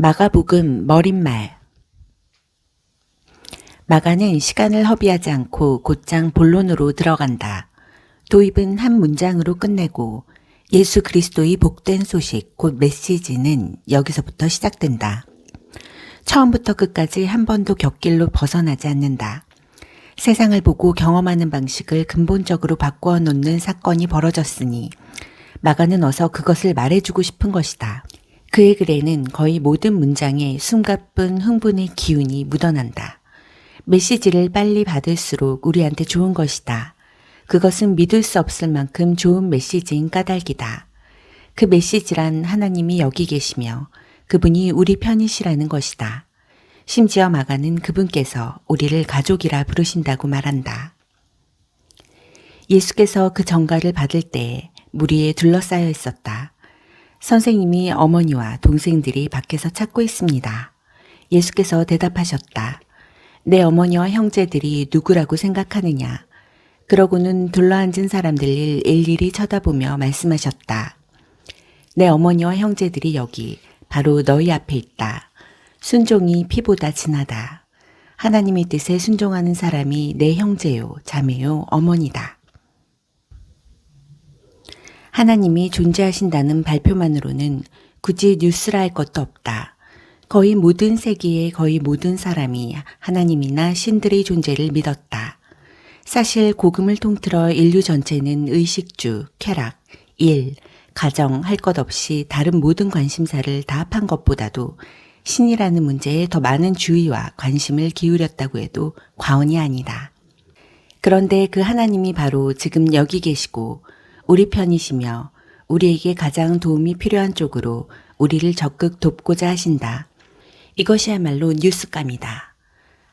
마가복음 머릿말. 마가는 시간을 허비하지 않고 곧장 본론으로 들어간다. 도입은 한 문장으로 끝내고 예수 그리스도의 복된 소식, 곧 메시지는 여기서부터 시작된다. 처음부터 끝까지 한 번도 곁길로 벗어나지 않는다. 세상을 보고 경험하는 방식을 근본적으로 바꾸어 놓는 사건이 벌어졌으니 마가는 어서 그것을 말해주고 싶은 것이다. 그의 글에는 거의 모든 문장에 숨가쁜 흥분의 기운이 묻어난다. 메시지를 빨리 받을수록 우리한테 좋은 것이다. 그것은 믿을 수 없을 만큼 좋은 메시지인 까닭이다. 그 메시지란 하나님이 여기 계시며 그분이 우리 편이시라는 것이다. 심지어 마가는 그분께서 우리를 가족이라 부르신다고 말한다. 예수께서 그 전가를 받을 때에 무리에 둘러싸여 있었다. 선생님이 어머니와 동생들이 밖에서 찾고 있습니다. 예수께서 대답하셨다. 내 어머니와 형제들이 누구라고 생각하느냐? 그러고는 둘러앉은 사람들을 일일이 쳐다보며 말씀하셨다. 내 어머니와 형제들이 여기 바로 너희 앞에 있다. 순종이 피보다 진하다. 하나님의 뜻에 순종하는 사람이 내 형제요, 자매요, 어머니다. 하나님이 존재하신다는 발표만으로는 굳이 뉴스라 할 것도 없다. 거의 모든 세계의 거의 모든 사람이 하나님이나 신들의 존재를 믿었다. 사실 복음을 통틀어 인류 전체는 의식주, 쾌락, 일, 가정 할 것 없이 다른 모든 관심사를 다 합한 것보다도 신이라는 문제에 더 많은 주의와 관심을 기울였다고 해도 과언이 아니다. 그런데 그 하나님이 바로 지금 여기 계시고 우리 편이시며 우리에게 가장 도움이 필요한 쪽으로 우리를 적극 돕고자 하신다. 이것이야말로 뉴스감이다.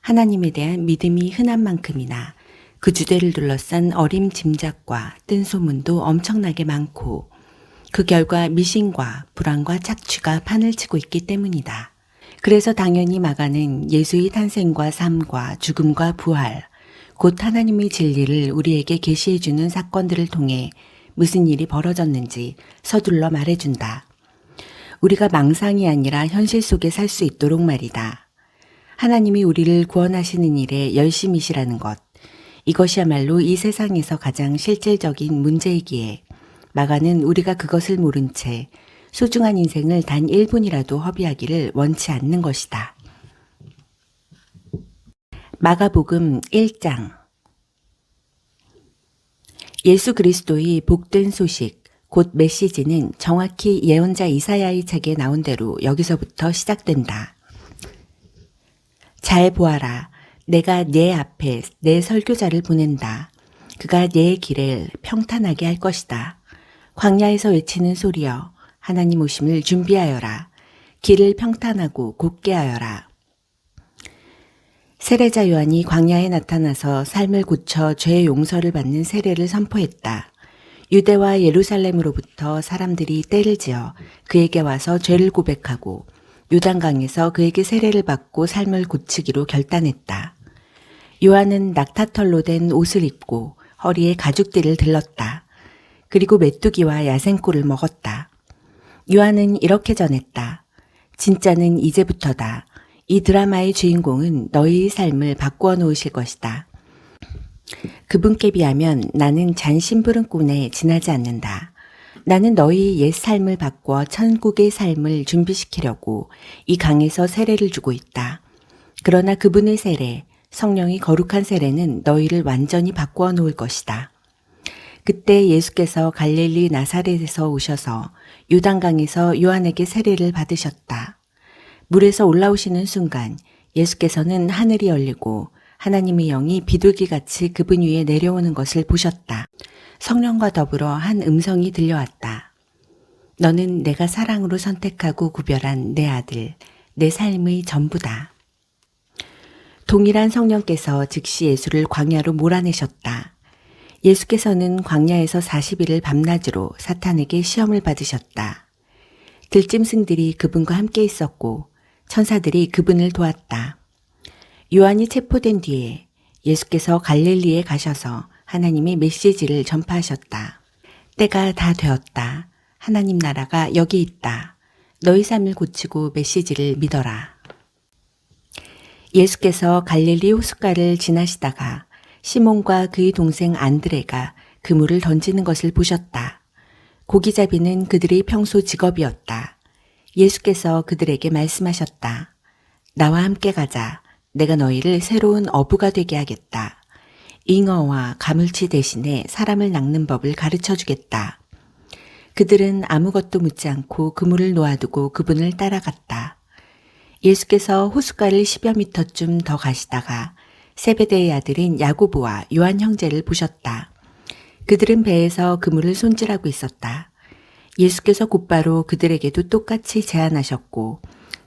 하나님에 대한 믿음이 흔한 만큼이나 그 주제를 둘러싼 어림짐작과 뜬소문도 엄청나게 많고 그 결과 미신과 불안과 착취가 판을 치고 있기 때문이다. 그래서 당연히 마가는 예수의 탄생과 삶과 죽음과 부활, 곧 하나님의 진리를 우리에게 계시해주는 사건들을 통해 무슨 일이 벌어졌는지 서둘러 말해준다. 우리가 망상이 아니라 현실 속에 살 수 있도록 말이다. 하나님이 우리를 구원하시는 일에 열심이시라는 것, 이것이야말로 이 세상에서 가장 실질적인 문제이기에 마가는 우리가 그것을 모른 채 소중한 인생을 단 1분이라도 허비하기를 원치 않는 것이다. 마가복음 1장. 예수 그리스도의 복된 소식, 곧 메시지는 정확히 예언자 이사야의 책에 나온 대로 여기서부터 시작된다. 잘 보아라. 내가 네 앞에 내 설교자를 보낸다. 그가 네 길을 평탄하게 할 것이다. 광야에서 외치는 소리여, 하나님 오심을 준비하여라. 길을 평탄하고 곧게 하여라. 세례자 요한이 광야에 나타나서 삶을 고쳐 죄의 용서를 받는 세례를 선포했다. 유대와 예루살렘으로부터 사람들이 떼를 지어 그에게 와서 죄를 고백하고 요단강에서 그에게 세례를 받고 삶을 고치기로 결단했다. 요한은 낙타털로 된 옷을 입고 허리에 가죽띠를 들렀다. 그리고 메뚜기와 야생꿀을 먹었다. 요한은 이렇게 전했다. 진짜는 이제부터다. 이 드라마의 주인공은 너희의 삶을 바꾸어 놓으실 것이다. 그분께 비하면 나는 잔심부름꾼에 지나지 않는다. 나는 너희 옛 삶을 바꾸어 천국의 삶을 준비시키려고 이 강에서 세례를 주고 있다. 그러나 그분의 세례, 성령이 거룩한 세례는 너희를 완전히 바꾸어 놓을 것이다. 그때 예수께서 갈릴리 나사렛에서 오셔서 요단강에서 요한에게 세례를 받으셨다. 물에서 올라오시는 순간 예수께서는 하늘이 열리고 하나님의 영이 비둘기같이 그분 위에 내려오는 것을 보셨다. 성령과 더불어 한 음성이 들려왔다. 너는 내가 사랑으로 선택하고 구별한 내 아들, 내 삶의 전부다. 동일한 성령께서 즉시 예수를 광야로 몰아내셨다. 예수께서는 광야에서 40일을 밤낮으로 사탄에게 시험을 받으셨다. 들짐승들이 그분과 함께 있었고 천사들이 그분을 도왔다. 요한이 체포된 뒤에 예수께서 갈릴리에 가셔서 하나님의 메시지를 전파하셨다. 때가 다 되었다. 하나님 나라가 여기 있다. 너희 삶을 고치고 메시지를 믿어라. 예수께서 갈릴리 호숫가를 지나시다가 시몬과 그의 동생 안드레가 그물을 던지는 것을 보셨다. 고기잡이는 그들의 평소 직업이었다. 예수께서 그들에게 말씀하셨다. 나와 함께 가자. 내가 너희를 새로운 어부가 되게 하겠다. 잉어와 가물치 대신에 사람을 낚는 법을 가르쳐 주겠다. 그들은 아무것도 묻지 않고 그물을 놓아두고 그분을 따라갔다. 예수께서 호숫가를 10여 미터쯤 더 가시다가 세베대의 아들인 야고보와 요한 형제를 보셨다. 그들은 배에서 그물을 손질하고 있었다. 예수께서 곧바로 그들에게도 똑같이 제안하셨고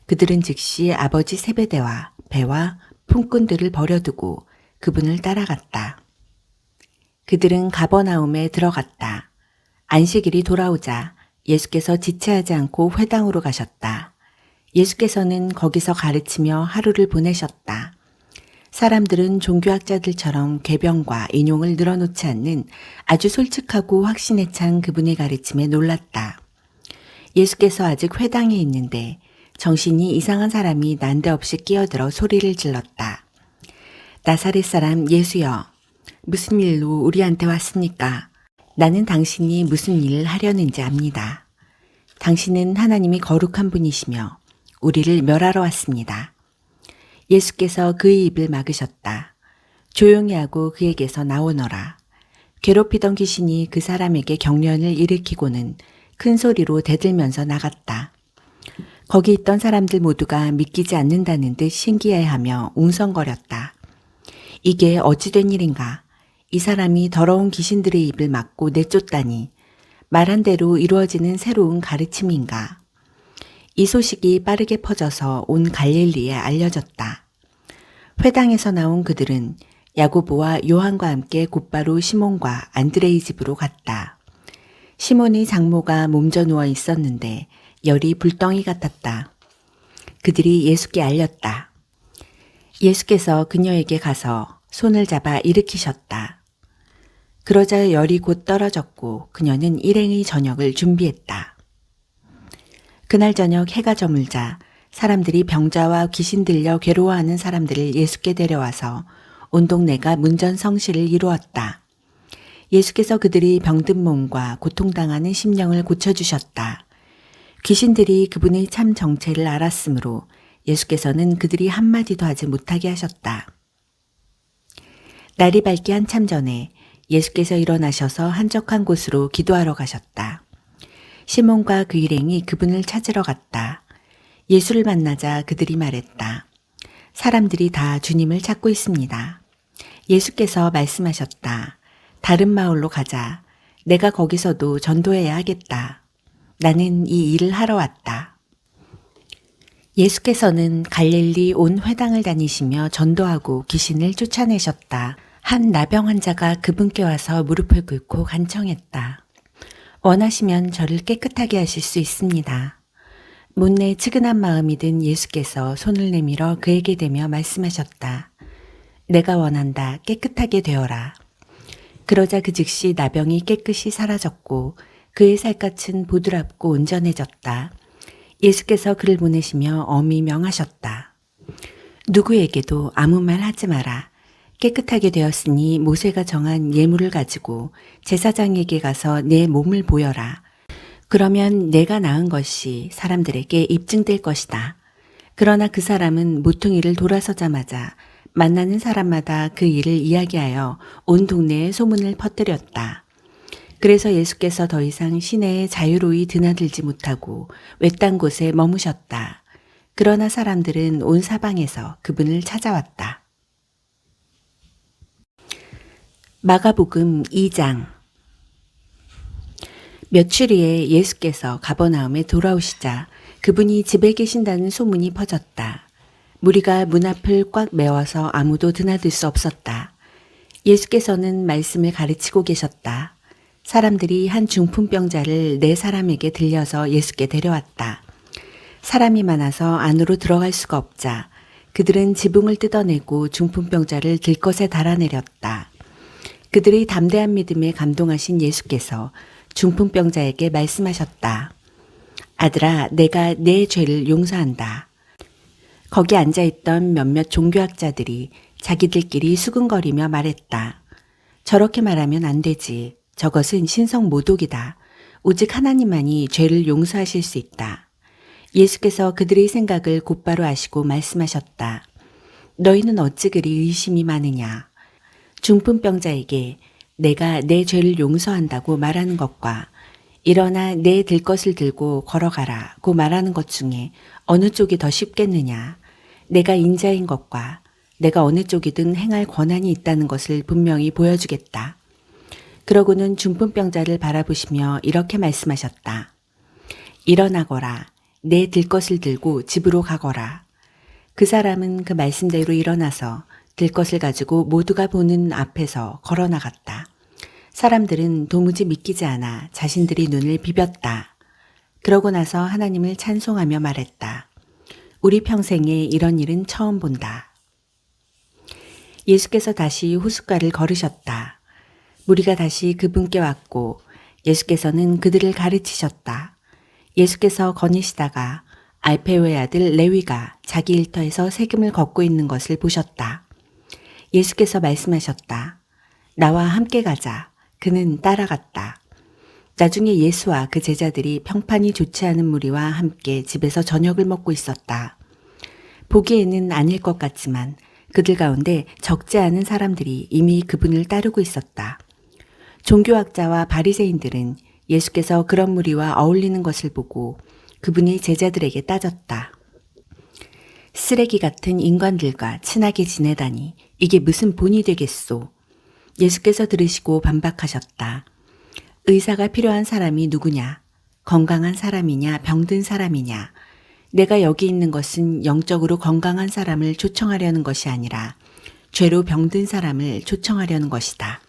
그들은 즉시 아버지 세베대와 배와 품꾼들을 버려두고 그분을 따라갔다. 그들은 가버나움에 들어갔다. 안식일이 돌아오자 예수께서 지체하지 않고 회당으로 가셨다. 예수께서는 거기서 가르치며 하루를 보내셨다. 사람들은 종교학자들처럼 궤변과 인용을 늘어놓지 않는 아주 솔직하고 확신에 찬 그분의 가르침에 놀랐다. 예수께서 아직 회당에 있는데 정신이 이상한 사람이 난데없이 끼어들어 소리를 질렀다. 나사렛 사람 예수여, 무슨 일로 우리한테 왔습니까? 나는 당신이 무슨 일을 하려는지 압니다. 당신은 하나님이 거룩한 분이시며 우리를 멸하러 왔습니다. 예수께서 그의 입을 막으셨다. 조용히 하고 그에게서 나오너라. 괴롭히던 귀신이 그 사람에게 경련을 일으키고는 큰 소리로 대들면서 나갔다. 거기 있던 사람들 모두가 믿기지 않는다는 듯 신기해하며 웅성거렸다. 이게 어찌된 일인가? 이 사람이 더러운 귀신들의 입을 막고 내쫓다니 말한 대로 이루어지는 새로운 가르침인가? 이 소식이 빠르게 퍼져서 온 갈릴리에 알려졌다. 회당에서 나온 그들은 야고보와 요한과 함께 곧바로 시몬과 안드레의 집으로 갔다. 시몬의 장모가 몸져 누워 있었는데 열이 불덩이 같았다. 그들이 예수께 알렸다. 예수께서 그녀에게 가서 손을 잡아 일으키셨다. 그러자 열이 곧 떨어졌고 그녀는 일행의 저녁을 준비했다. 그날 저녁 해가 저물자 사람들이 병자와 귀신 들려 괴로워하는 사람들을 예수께 데려와서 온 동네가 문전성시를 이루었다. 예수께서 그들이 병든 몸과 고통당하는 심령을 고쳐주셨다. 귀신들이 그분의 참 정체를 알았으므로 예수께서는 그들이 한마디도 하지 못하게 하셨다. 날이 밝기 한참 전에 예수께서 일어나셔서 한적한 곳으로 기도하러 가셨다. 시몬과 그 일행이 그분을 찾으러 갔다. 예수를 만나자 그들이 말했다. 사람들이 다 주님을 찾고 있습니다. 예수께서 말씀하셨다. 다른 마을로 가자. 내가 거기서도 전도해야 하겠다. 나는 이 일을 하러 왔다. 예수께서는 갈릴리 온 회당을 다니시며 전도하고 귀신을 쫓아내셨다. 한 나병 환자가 그분께 와서 무릎을 꿇고 간청했다. 원하시면 저를 깨끗하게 하실 수 있습니다. 못내 측은한 마음이 든 예수께서 손을 내밀어 그에게 대며 말씀하셨다. 내가 원한다. 깨끗하게 되어라. 그러자 그 즉시 나병이 깨끗이 사라졌고 그의 살갗은 보드랍고 온전해졌다. 예수께서 그를 보내시며 엄히 명하셨다. 누구에게도 아무 말 하지 마라. 깨끗하게 되었으니 모세가 정한 예물을 가지고 제사장에게 가서 내 몸을 보여라. 그러면 내가 낳은 것이 사람들에게 입증될 것이다. 그러나 그 사람은 모퉁이를 돌아서자마자 만나는 사람마다 그 일을 이야기하여 온 동네에 소문을 퍼뜨렸다. 그래서 예수께서 더 이상 시내에 자유로이 드나들지 못하고 외딴 곳에 머무셨다. 그러나 사람들은 온 사방에서 그분을 찾아왔다. 마가복음 2장. 며칠 후에 예수께서 가버나움에 돌아오시자 그분이 집에 계신다는 소문이 퍼졌다. 무리가 문 앞을 꽉 메워서 아무도 드나들 수 없었다. 예수께서는 말씀을 가르치고 계셨다. 사람들이 한 중풍병자를 4사람에게 들려서 예수께 데려왔다. 사람이 많아서 안으로 들어갈 수가 없자 그들은 지붕을 뜯어내고 중풍병자를 들것에 달아내렸다. 그들의 담대한 믿음에 감동하신 예수께서 중풍병자에게 말씀하셨다. 아들아, 내가 내 죄를 용서한다. 거기 앉아있던 몇몇 종교학자들이 자기들끼리 수근거리며 말했다. 저렇게 말하면 안 되지. 저것은 신성모독이다. 오직 하나님만이 죄를 용서하실 수 있다. 예수께서 그들의 생각을 곧바로 아시고 말씀하셨다. 너희는 어찌 그리 의심이 많으냐. 중풍병자에게 내가 내 죄를 용서한다고 말하는 것과 일어나 내 들 것을 들고 걸어가라 고 말하는 것 중에 어느 쪽이 더 쉽겠느냐. 내가 인자인 것과 내가 어느 쪽이든 행할 권한이 있다는 것을 분명히 보여주겠다. 그러고는 중풍병자를 바라보시며 이렇게 말씀하셨다. 일어나거라. 내 들 것을 들고 집으로 가거라. 그 사람은 그 말씀대로 일어나서 들 것을 가지고 모두가 보는 앞에서 걸어 나갔다. 사람들은 도무지 믿기지 않아 자신들이 눈을 비볐다. 그러고 나서 하나님을 찬송하며 말했다. 우리 평생에 이런 일은 처음 본다. 예수께서 다시 호숫가를 걸으셨다. 무리가 다시 그분께 왔고 예수께서는 그들을 가르치셨다. 예수께서 거니시다가 알페오의 아들 레위가 자기 일터에서 세금을 걷고 있는 것을 보셨다. 예수께서 말씀하셨다. 나와 함께 가자. 그는 따라갔다. 나중에 예수와 그 제자들이 평판이 좋지 않은 무리와 함께 집에서 저녁을 먹고 있었다. 보기에는 아닐 것 같지만 그들 가운데 적지 않은 사람들이 이미 그분을 따르고 있었다. 종교학자와 바리새인들은 예수께서 그런 무리와 어울리는 것을 보고 그분이 제자들에게 따졌다. 쓰레기 같은 인간들과 친하게 지내다니 이게 무슨 본이 되겠소. 예수께서 들으시고 반박하셨다. 의사가 필요한 사람이 누구냐? 건강한 사람이냐 병든 사람이냐? 내가 여기 있는 것은 영적으로 건강한 사람을 초청하려는 것이 아니라 죄로 병든 사람을 초청하려는 것이다.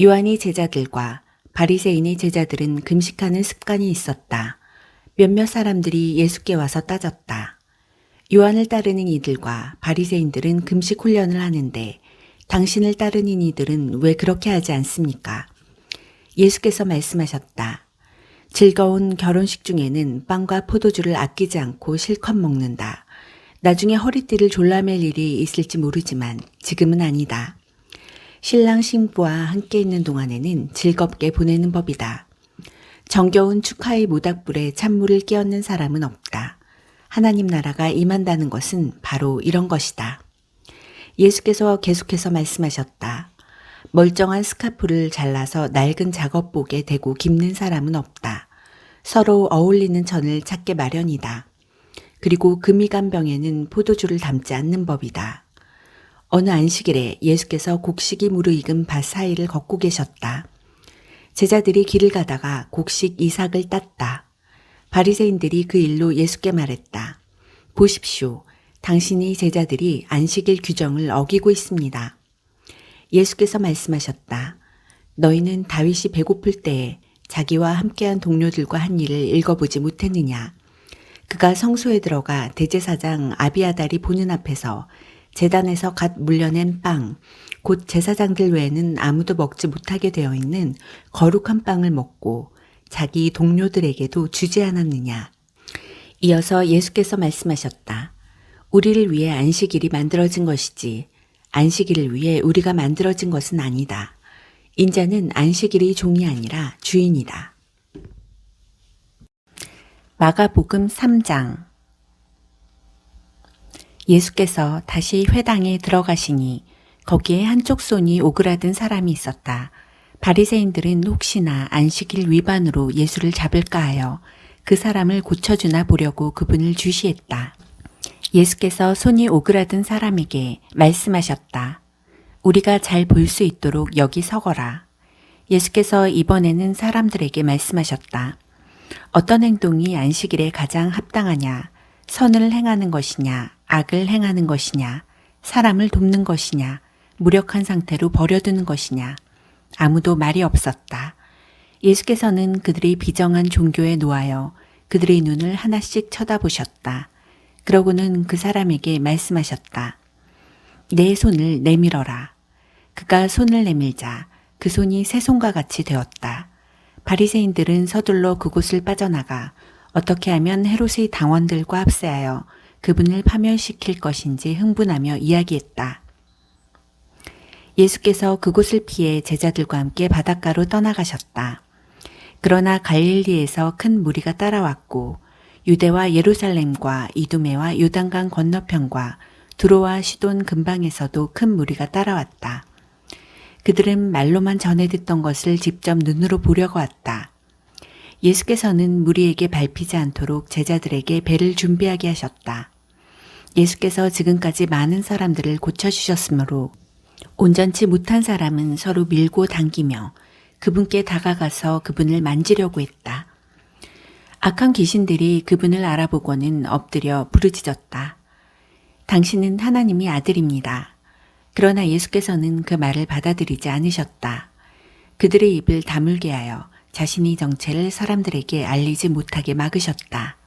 요한의 제자들과 바리새인의 제자들은 금식하는 습관이 있었다. 몇몇 사람들이 예수께 와서 따졌다. 요한을 따르는 이들과 바리새인들은 금식 훈련을 하는데 당신을 따르는 이들은 왜 그렇게 하지 않습니까? 예수께서 말씀하셨다. 즐거운 결혼식 중에는 빵과 포도주를 아끼지 않고 실컷 먹는다. 나중에 허리띠를 졸라맬 일이 있을지 모르지만 지금은 아니다. 신랑 신부와 함께 있는 동안에는 즐겁게 보내는 법이다. 정겨운 축하의 모닥불에 찬물을 끼얹는 사람은 없다. 하나님 나라가 임한다는 것은 바로 이런 것이다. 예수께서 계속해서 말씀하셨다. 멀쩡한 스카프를 잘라서 낡은 작업복에 대고 깁는 사람은 없다. 서로 어울리는 천을 찾게 마련이다. 그리고 금이 간 병에는 포도주를 담지 않는 법이다. 어느 안식일에 예수께서 곡식이 무르익은 밭 사이를 걷고 계셨다. 제자들이 길을 가다가 곡식 이삭을 땄다. 바리새인들이 그 일로 예수께 말했다. 보십시오. 당신의 제자들이 안식일 규정을 어기고 있습니다. 예수께서 말씀하셨다. 너희는 다윗이 배고플 때에 자기와 함께한 동료들과 한 일을 읽어보지 못했느냐. 그가 성소에 들어가 대제사장 아비아달이 보는 앞에서 제단에서 갓 물려낸 빵, 곧 제사장들 외에는 아무도 먹지 못하게 되어 있는 거룩한 빵을 먹고 자기 동료들에게도 주지 않았느냐. 이어서 예수께서 말씀하셨다. 우리를 위해 안식일이 만들어진 것이지 안식일을 위해 우리가 만들어진 것은 아니다. 인자는 안식일의 종이 아니라 주인이다. 마가복음 3장. 예수께서 다시 회당에 들어가시니 거기에 한쪽 손이 오그라든 사람이 있었다. 바리새인들은 혹시나 안식일 위반으로 예수를 잡을까 하여 그 사람을 고쳐주나 보려고 그분을 주시했다. 예수께서 손이 오그라든 사람에게 말씀하셨다. 우리가 잘 볼 수 있도록 여기 서거라. 예수께서 이번에는 사람들에게 말씀하셨다. 어떤 행동이 안식일에 가장 합당하냐? 선을 행하는 것이냐? 악을 행하는 것이냐? 사람을 돕는 것이냐? 무력한 상태로 버려두는 것이냐? 아무도 말이 없었다. 예수께서는 그들의 비정한 종교에 놓아여 그들의 눈을 하나씩 쳐다보셨다. 그러고는 그 사람에게 말씀하셨다. 내 손을 내밀어라. 그가 손을 내밀자 그 손이 새 손과 같이 되었다. 바리새인들은 서둘러 그곳을 빠져나가 어떻게 하면 헤롯의 당원들과 합세하여 그분을 파멸시킬 것인지 흥분하며 이야기했다. 예수께서 그곳을 피해 제자들과 함께 바닷가로 떠나가셨다. 그러나 갈릴리에서 큰 무리가 따라왔고 유대와 예루살렘과 이두메와 요단강 건너편과 두로와 시돈 근방에서도 큰 무리가 따라왔다. 그들은 말로만 전해 듣던 것을 직접 눈으로 보려고 왔다. 예수께서는 무리에게 밟히지 않도록 제자들에게 배를 준비하게 하셨다. 예수께서 지금까지 많은 사람들을 고쳐주셨으므로 온전치 못한 사람은 서로 밀고 당기며 그분께 다가가서 그분을 만지려고 했다. 악한 귀신들이 그분을 알아보고는 엎드려 부르짖었다. 당신은 하나님의 아들입니다. 그러나 예수께서는 그 말을 받아들이지 않으셨다. 그들의 입을 다물게 하여 자신의 정체를 사람들에게 알리지 못하게 막으셨다.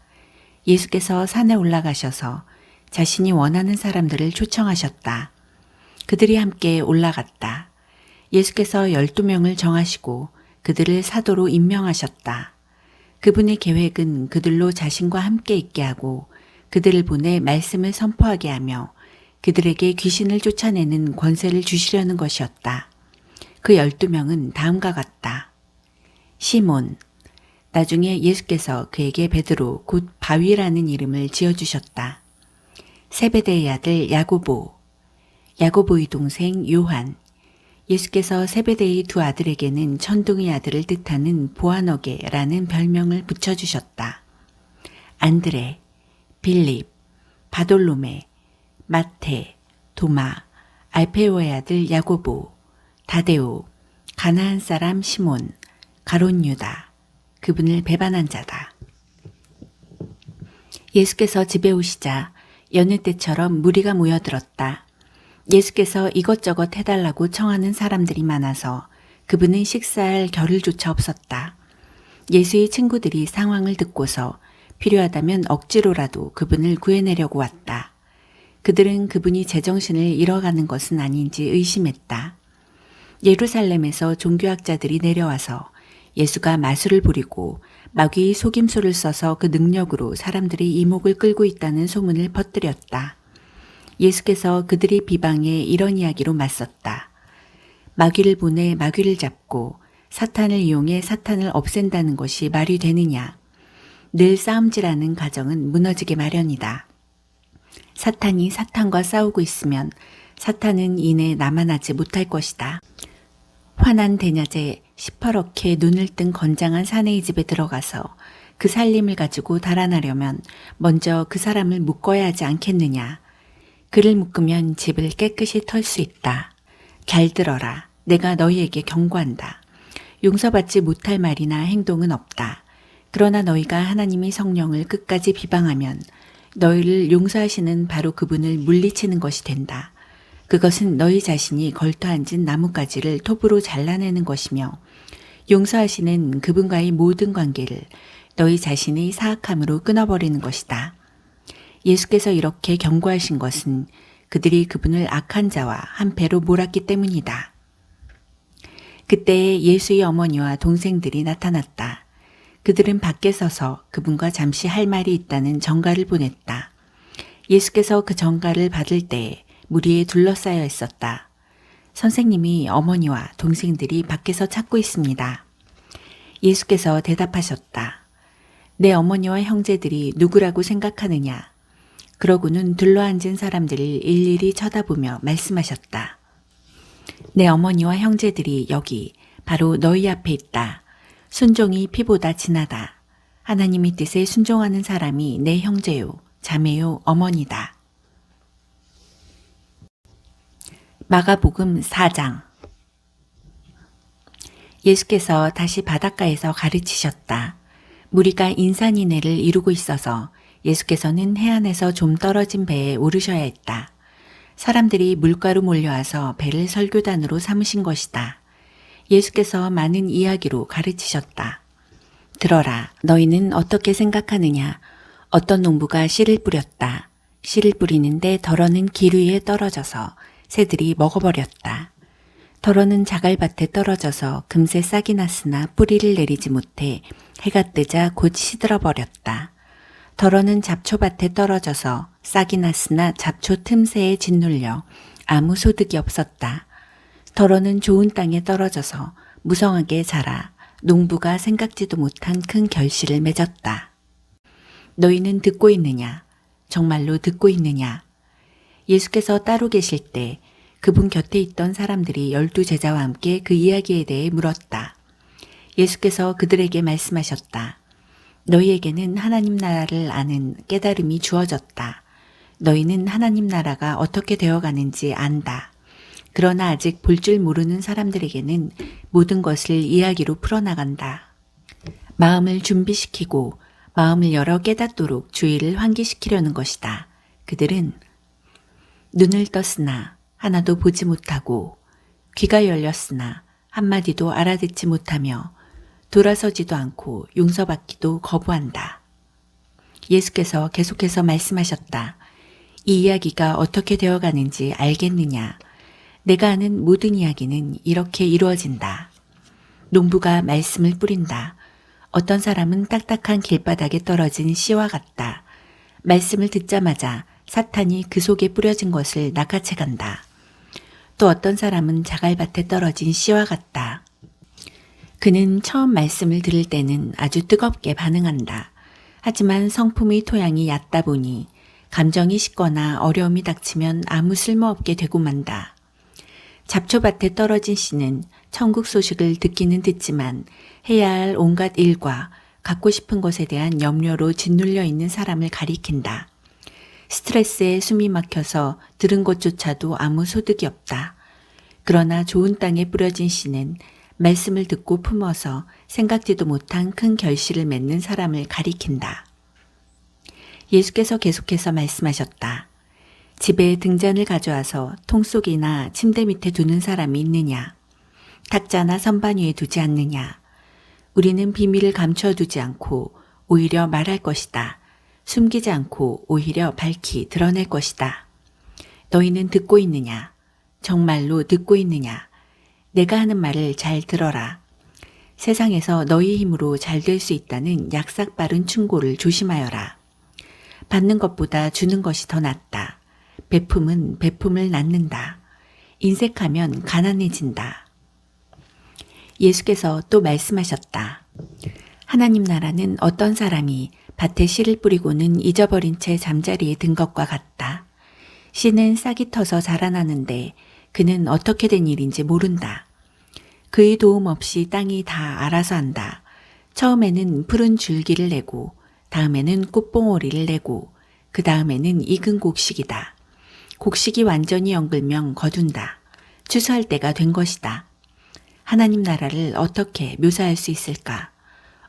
예수께서 산에 올라가셔서 자신이 원하는 사람들을 초청하셨다. 그들이 함께 올라갔다. 예수께서 12명을 정하시고 그들을 사도로 임명하셨다. 그분의 계획은 그들로 자신과 함께 있게 하고 그들을 보내 말씀을 선포하게 하며 그들에게 귀신을 쫓아내는 권세를 주시려는 것이었다. 그 12명은 다음과 같다. 시몬. 나중에 예수께서 그에게 베드로 곧 바위라는 이름을 지어주셨다. 세베대의 아들 야고보. 야고보의 동생 요한. 예수께서 세베대의 두 아들에게는 천둥의 아들을 뜻하는 보아너게라는 별명을 붙여주셨다. 안드레, 빌립, 바돌로메, 마테, 도마, 알페오의 아들 야고보, 다데오, 가나안 사람 시몬, 가롯 유다, 그분을 배반한 자다. 예수께서 집에 오시자 여느 때처럼 무리가 모여들었다. 예수께서 이것저것 해달라고 청하는 사람들이 많아서 그분은 식사할 겨를조차 없었다. 예수의 친구들이 상황을 듣고서 필요하다면 억지로라도 그분을 구해내려고 왔다. 그들은 그분이 제정신을 잃어가는 것은 아닌지 의심했다. 예루살렘에서 종교학자들이 내려와서 예수가 마술을 부리고 마귀의 속임수를 써서 그 능력으로 사람들의 이목을 끌고 있다는 소문을 퍼뜨렸다. 예수께서 그들의 비방에 이런 이야기로 맞섰다. 마귀를 보내 마귀를 잡고 사탄을 이용해 사탄을 없앤다는 것이 말이 되느냐. 늘 싸움질하는 가정은 무너지게 마련이다. 사탄이 사탄과 싸우고 있으면 사탄은 이내 남아나지 못할 것이다. 환한 대낮에 시퍼렇게 눈을 뜬 건장한 사내의 집에 들어가서 그 살림을 가지고 달아나려면 먼저 그 사람을 묶어야 하지 않겠느냐. 그를 묶으면 집을 깨끗이 털 수 있다. 잘 들어라. 내가 너희에게 경고한다. 용서받지 못할 말이나 행동은 없다. 그러나 너희가 하나님의 성령을 끝까지 비방하면 너희를 용서하시는 바로 그분을 물리치는 것이 된다. 그것은 너희 자신이 걸터앉은 나뭇가지를 톱으로 잘라내는 것이며 용서하시는 그분과의 모든 관계를 너희 자신의 사악함으로 끊어버리는 것이다. 예수께서 이렇게 경고하신 것은 그들이 그분을 악한 자와 한패로 몰았기 때문이다. 그때에 예수의 어머니와 동생들이 나타났다. 그들은 밖에 서서 그분과 잠시 할 말이 있다는 전가를 보냈다. 예수께서 그 전가를 받을 때에 무리에 둘러싸여 있었다. 선생님이 어머니와 동생들이 밖에서 찾고 있습니다. 예수께서 대답하셨다. 내 어머니와 형제들이 누구라고 생각하느냐? 그러고는 둘러앉은 사람들을 일일이 쳐다보며 말씀하셨다. 내 어머니와 형제들이 여기 바로 너희 앞에 있다. 순종이 피보다 진하다. 하나님의 뜻에 순종하는 사람이 내 형제요, 자매요, 어머니다. 마가복음 4장. 예수께서 다시 바닷가에서 가르치셨다. 무리가 인산인해를 이루고 있어서 예수께서는 해안에서 좀 떨어진 배에 오르셔야 했다. 사람들이 물가로 몰려와서 배를 설교단으로 삼으신 것이다. 예수께서 많은 이야기로 가르치셨다. 들어라, 너희는 어떻게 생각하느냐? 어떤 농부가 씨를 뿌렸다. 씨를 뿌리는데 덜어는 길 위에 떨어져서 새들이 먹어버렸다. 더러는 자갈밭에 떨어져서 금세 싹이 났으나 뿌리를 내리지 못해 해가 뜨자 곧 시들어버렸다. 더러는 잡초밭에 떨어져서 싹이 났으나 잡초 틈새에 짓눌려 아무 소득이 없었다. 더러는 좋은 땅에 떨어져서 무성하게 자라 농부가 생각지도 못한 큰 결실을 맺었다. 너희는 듣고 있느냐? 정말로 듣고 있느냐? 예수께서 따로 계실 때 그분 곁에 있던 사람들이 12제자와 함께 그 이야기에 대해 물었다. 예수께서 그들에게 말씀하셨다. 너희에게는 하나님 나라를 아는 깨달음이 주어졌다. 너희는 하나님 나라가 어떻게 되어가는지 안다. 그러나 아직 볼 줄 모르는 사람들에게는 모든 것을 이야기로 풀어나간다. 마음을 준비시키고 마음을 열어 깨닫도록 주의를 환기시키려는 것이다. 그들은 눈을 떴으나 하나도 보지 못하고 귀가 열렸으나 한마디도 알아듣지 못하며 돌아서지도 않고 용서받기도 거부한다. 예수께서 계속해서 말씀하셨다. 이 이야기가 어떻게 되어가는지 알겠느냐? 내가 아는 모든 이야기는 이렇게 이루어진다. 농부가 말씀을 뿌린다. 어떤 사람은 딱딱한 길바닥에 떨어진 씨와 같다. 말씀을 듣자마자 사탄이 그 속에 뿌려진 것을 낚아채 간다. 또 어떤 사람은 자갈밭에 떨어진 씨와 같다. 그는 처음 말씀을 들을 때는 아주 뜨겁게 반응한다. 하지만 성품의 토양이 얕다 보니 감정이 식거나 어려움이 닥치면 아무 쓸모없게 되고 만다. 잡초밭에 떨어진 씨는 천국 소식을 듣기는 듣지만 해야 할 온갖 일과 갖고 싶은 것에 대한 염려로 짓눌려 있는 사람을 가리킨다. 스트레스에 숨이 막혀서 들은 것조차도 아무 소득이 없다. 그러나 좋은 땅에 뿌려진 씨는 말씀을 듣고 품어서 생각지도 못한 큰 결실을 맺는 사람을 가리킨다. 예수께서 계속해서 말씀하셨다. 집에 등잔을 가져와서 통 속이나 침대 밑에 두는 사람이 있느냐? 탁자나 선반 위에 두지 않느냐? 우리는 비밀을 감춰두지 않고 오히려 말할 것이다. 숨기지 않고 오히려 밝히 드러낼 것이다. 너희는 듣고 있느냐? 정말로 듣고 있느냐? 내가 하는 말을 잘 들어라. 세상에서 너희 힘으로 잘 될 수 있다는 약삭 빠른 충고를 조심하여라. 받는 것보다 주는 것이 더 낫다. 베품은 베품을 낳는다. 인색하면 가난해진다. 예수께서 또 말씀하셨다. 하나님 나라는 어떤 사람이 밭에 씨를 뿌리고는 잊어버린 채 잠자리에 든 것과 같다. 씨는 싹이 터서 자라나는데 그는 어떻게 된 일인지 모른다. 그의 도움 없이 땅이 다 알아서 한다. 처음에는 푸른 줄기를 내고 다음에는 꽃봉오리를 내고 그 다음에는 익은 곡식이다. 곡식이 완전히 엉글면 거둔다. 추수할 때가 된 것이다. 하나님 나라를 어떻게 묘사할 수 있을까?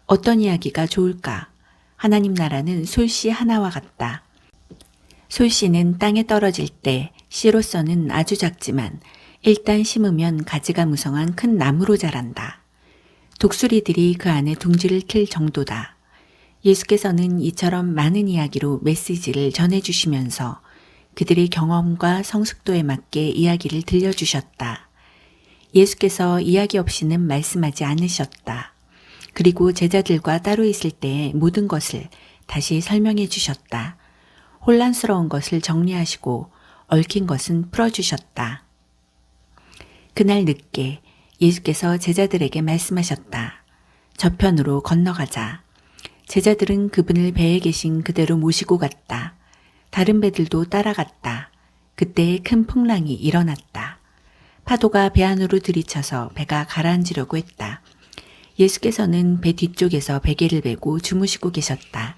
어떤 이야기가 좋을까? 하나님 나라는 솔씨 하나와 같다. 솔씨는 땅에 떨어질 때 씨로서는 아주 작지만 일단 심으면 가지가 무성한 큰 나무로 자란다. 독수리들이 그 안에 둥지를 틀 정도다. 예수께서는 이처럼 많은 이야기로 메시지를 전해주시면서 그들의 경험과 성숙도에 맞게 이야기를 들려주셨다. 예수께서 이야기 없이는 말씀하지 않으셨다. 그리고 제자들과 따로 있을 때의 모든 것을 다시 설명해 주셨다. 혼란스러운 것을 정리하시고 얽힌 것은 풀어주셨다. 그날 늦게 예수께서 제자들에게 말씀하셨다. 저편으로 건너가자. 제자들은 그분을 배에 계신 그대로 모시고 갔다. 다른 배들도 따라갔다. 그때 큰 풍랑이 일어났다. 파도가 배 안으로 들이쳐서 배가 가라앉으려고 했다. 예수께서는 배 뒤쪽에서 베개를 베고 주무시고 계셨다.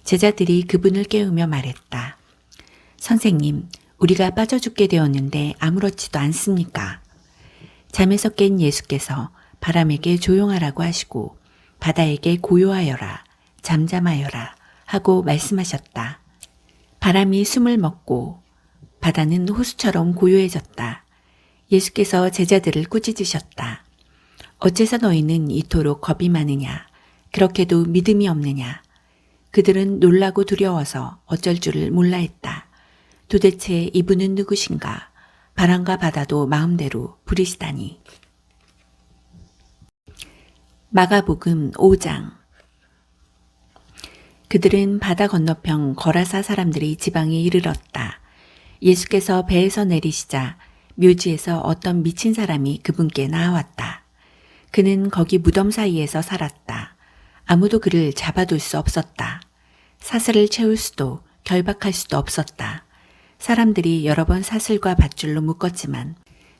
제자들이 그분을 깨우며 말했다. 선생님, 우리가 빠져 죽게 되었는데 아무렇지도 않습니까? 잠에서 깬 예수께서 바람에게 조용하라고 하시고 바다에게 고요하여라, 잠잠하여라 하고 말씀하셨다. 바람이 숨을 먹고 바다는 호수처럼 고요해졌다. 예수께서 제자들을 꾸짖으셨다. 어째서 너희는 이토록 겁이 많으냐? 그렇게도 믿음이 없느냐? 그들은 놀라고 두려워서 어쩔 줄을 몰라 했다. 도대체 이분은 누구신가? 바람과 바다도 마음대로 부리시다니. 마가복음 5장. 그들은 바다 건너편 거라사 사람들이 지방에 이르렀다. 예수께서 배에서 내리시자 묘지에서 어떤 미친 사람이 그분께 나아왔다. 그는 거기 무덤 사이에서 살았다. 아무도 그를 잡아둘 수 없었다. 사슬을 채울 수도 결박할 수도 없었다. 사람들이 여러 번 사슬과 밧줄로 묶었지만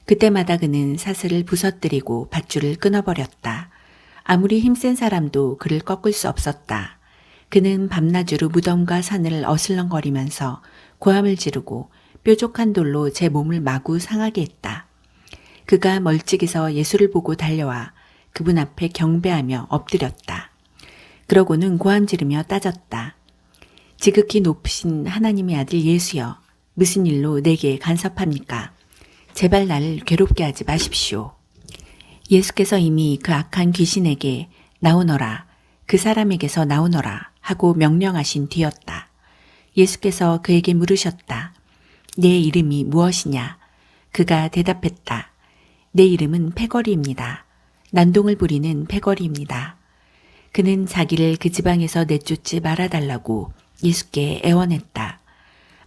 그때마다 그는 사슬을 부서뜨리고 밧줄을 끊어버렸다. 아무리 힘센 사람도 그를 꺾을 수 없었다. 그는 밤낮으로 무덤과 산을 어슬렁거리면서 고함을 지르고 뾰족한 돌로 제 몸을 마구 상하게 했다. 그가 멀찍이서 예수를 보고 달려와 그분 앞에 경배하며 엎드렸다. 그러고는 고함 지르며 따졌다. 지극히 높으신 하나님의 아들 예수여, 무슨 일로 내게 간섭합니까? 제발 나를 괴롭게 하지 마십시오. 예수께서 이미 그 악한 귀신에게 나오너라, 그 사람에게서 나오너라 하고 명령하신 뒤였다. 예수께서 그에게 물으셨다. 내 이름이 무엇이냐? 그가 대답했다. 내 이름은 패거리입니다. 난동을 부리는 패거리입니다. 그는 자기를 그 지방에서 내쫓지 말아달라고 예수께 애원했다.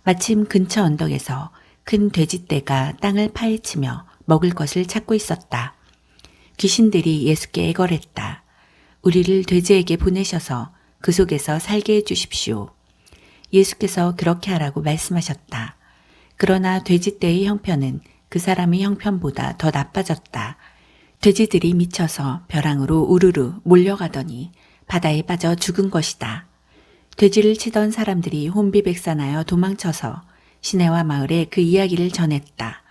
마침 근처 언덕에서 큰 돼지떼가 땅을 파헤치며 먹을 것을 찾고 있었다. 귀신들이 예수께 애걸했다. 우리를 돼지에게 보내셔서 그 속에서 살게 해주십시오. 예수께서 그렇게 하라고 말씀하셨다. 그러나 돼지떼의 형편은 그 사람의 형편보다 더 나빠졌다. 돼지들이 미쳐서 벼랑으로 우르르 몰려가더니 바다에 빠져 죽은 것이다. 돼지를 치던 사람들이 혼비백산하여 도망쳐서 시내와 마을에 그 이야기를 전했다.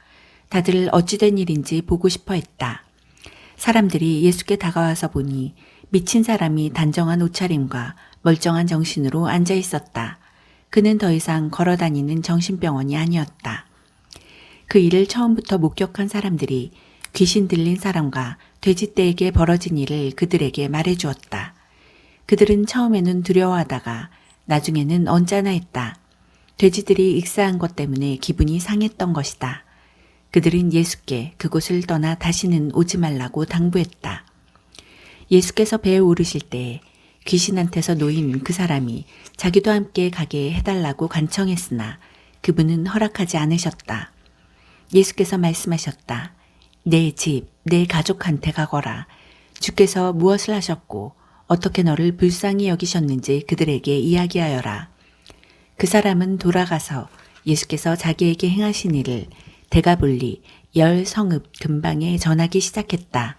다들 어찌된 일인지 보고 싶어 했다. 사람들이 예수께 다가와서 보니 미친 사람이 단정한 옷차림과 멀쩡한 정신으로 앉아 있었다. 그는 더 이상 걸어다니는 정신병원이 아니었다. 그 일을 처음부터 목격한 사람들이 귀신 들린 사람과 돼지떼에게 벌어진 일을 그들에게 말해주었다. 그들은 처음에는 두려워하다가 나중에는 언짢아했다. 돼지들이 익사한 것 때문에 기분이 상했던 것이다. 그들은 예수께 그곳을 떠나 다시는 오지 말라고 당부했다. 예수께서 배에 오르실 때 귀신한테서 놓인 그 사람이 자기도 함께 가게 해달라고 간청했으나 그분은 허락하지 않으셨다. 예수께서 말씀하셨다. 내 집, 내 가족한테 가거라. 주께서 무엇을 하셨고 어떻게 너를 불쌍히 여기셨는지 그들에게 이야기하여라. 그 사람은 돌아가서 예수께서 자기에게 행하신 일을 대가볼리 10성읍 근방에 전하기 시작했다.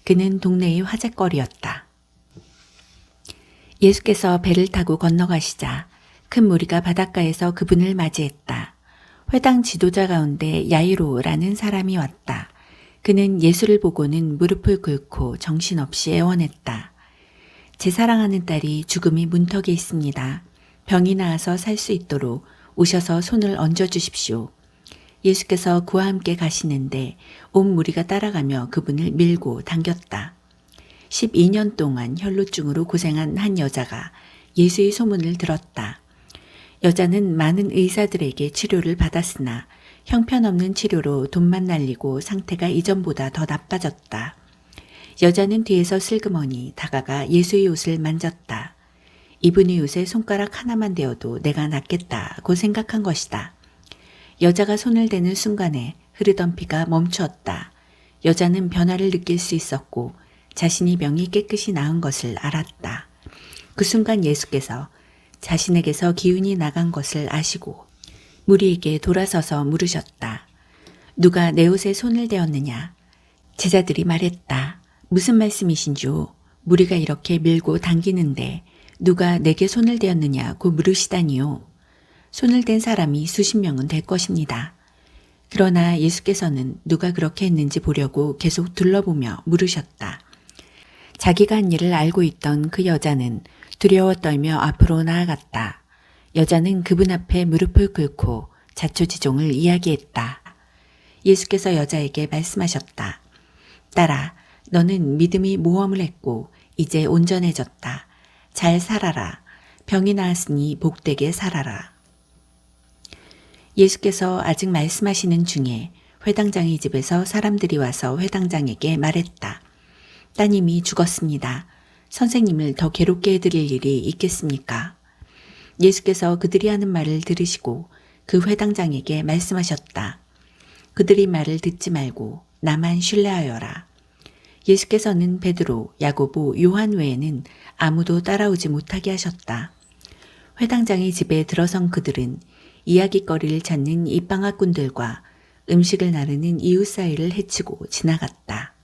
그는 동네의 화제거리였다. 예수께서 배를 타고 건너가시자 큰 무리가 바닷가에서 그분을 맞이했다. 회당 지도자 가운데 야이로라는 사람이 왔다. 그는 예수를 보고는 무릎을 꿇고 정신없이 애원했다. 제 사랑하는 딸이 죽음이 문턱에 있습니다. 병이 나아서 살 수 있도록 오셔서 손을 얹어주십시오. 예수께서 그와 함께 가시는데 온 무리가 따라가며 그분을 밀고 당겼다. 12년 동안 혈루증으로 고생한 한 여자가 예수의 소문을 들었다. 여자는 많은 의사들에게 치료를 받았으나 형편없는 치료로 돈만 날리고 상태가 이전보다 더 나빠졌다. 여자는 뒤에서 슬그머니 다가가 예수의 옷을 만졌다. 이분의 옷에 손가락 하나만 대어도 내가 낫겠다고 생각한 것이다. 여자가 손을 대는 순간에 흐르던 피가 멈추었다. 여자는 변화를 느낄 수 있었고 자신이 병이 깨끗이 나은 것을 알았다. 그 순간 예수께서 자신에게서 기운이 나간 것을 아시고 무리에게 돌아서서 물으셨다. 누가 내 옷에 손을 대었느냐? 제자들이 말했다. 무슨 말씀이신지요? 무리가 이렇게 밀고 당기는데 누가 내게 손을 대었느냐고 물으시다니요. 손을 댄 사람이 수십 명은 될 것입니다. 그러나 예수께서는 누가 그렇게 했는지 보려고 계속 둘러보며 물으셨다. 자기가 한 일을 알고 있던 그 여자는 두려워 떨며 앞으로 나아갔다. 여자는 그분 앞에 무릎을 꿇고 자초지종을 이야기했다. 예수께서 여자에게 말씀하셨다. 딸아, 너는 믿음이 모험을 했고 이제 온전해졌다. 잘 살아라. 병이 나았으니 복되게 살아라. 예수께서 아직 말씀하시는 중에 회당장의 집에서 사람들이 와서 회당장에게 말했다. 따님이 죽었습니다. 선생님을 더 괴롭게 해드릴 일이 있겠습니까? 예수께서 그들이 하는 말을 들으시고 그 회당장에게 말씀하셨다. 그들이 말을 듣지 말고 나만 신뢰하여라. 예수께서는 베드로, 야고보, 요한 외에는 아무도 따라오지 못하게 하셨다. 회당장의 집에 들어선 그들은 이야깃거리를 찾는 입방아꾼들과 음식을 나르는 이웃 사이를 헤치고 지나갔다.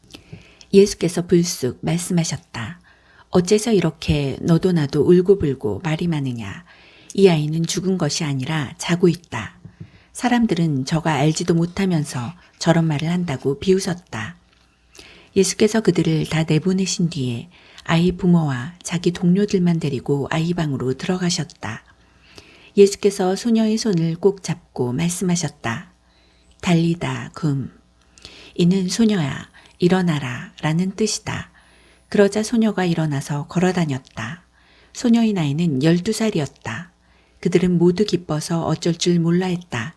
예수께서 불쑥 말씀하셨다. 어째서 이렇게 너도 나도 울고불고 말이 많으냐. 이 아이는 죽은 것이 아니라 자고 있다. 사람들은 저가 알지도 못하면서 저런 말을 한다고 비웃었다. 예수께서 그들을 다 내보내신 뒤에 아이 부모와 자기 동료들만 데리고 아이 방으로 들어가셨다. 예수께서 소녀의 손을 꼭 잡고 말씀하셨다. 달리다 굼. 이는 소녀야 일어나라 라는 뜻이다. 그러자 소녀가 일어나서 걸어다녔다. 소녀의 나이는 12살이었다. 그들은 모두 기뻐서 어쩔 줄 몰라 했다.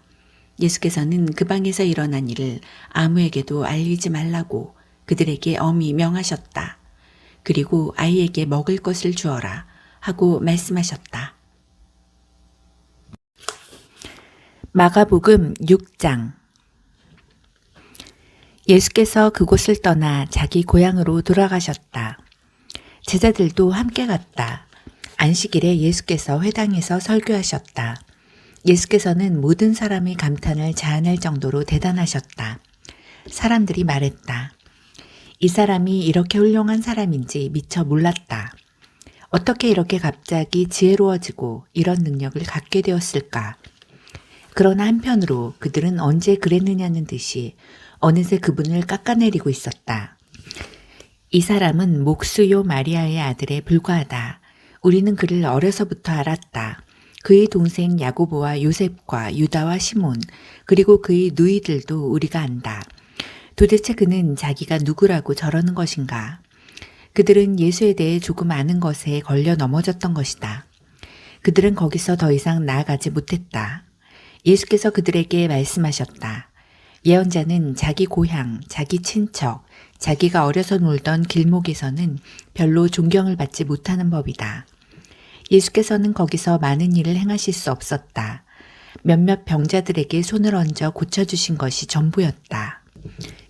예수께서는 그 방에서 일어난 일을 아무에게도 알리지 말라고 그들에게 엄히 명하셨다. 그리고 아이에게 먹을 것을 주어라 하고 말씀하셨다. 마가복음 6장. 예수께서 그곳을 떠나 자기 고향으로 돌아가셨다. 제자들도 함께 갔다. 안식일에 예수께서 회당에서 설교하셨다. 예수께서는 모든 사람의 감탄을 자아낼 정도로 대단하셨다. 사람들이 말했다. 이 사람이 이렇게 훌륭한 사람인지 미처 몰랐다. 어떻게 이렇게 갑자기 지혜로워지고 이런 능력을 갖게 되었을까? 그러나 한편으로 그들은 언제 그랬느냐는 듯이 어느새 그분을 깎아내리고 있었다. 이 사람은 목수요 마리아의 아들에 불과하다. 우리는 그를 어려서부터 알았다. 그의 동생 야고보와 요셉과 유다와 시몬, 그리고 그의 누이들도 우리가 안다. 도대체 그는 자기가 누구라고 저러는 것인가? 그들은 예수에 대해 조금 아는 것에 걸려 넘어졌던 것이다. 그들은 거기서 더 이상 나아가지 못했다. 예수께서 그들에게 말씀하셨다. 예언자는 자기 고향, 자기 친척, 자기가 어려서 놀던 길목에서는 별로 존경을 받지 못하는 법이다. 예수께서는 거기서 많은 일을 행하실 수 없었다. 몇몇 병자들에게 손을 얹어 고쳐주신 것이 전부였다.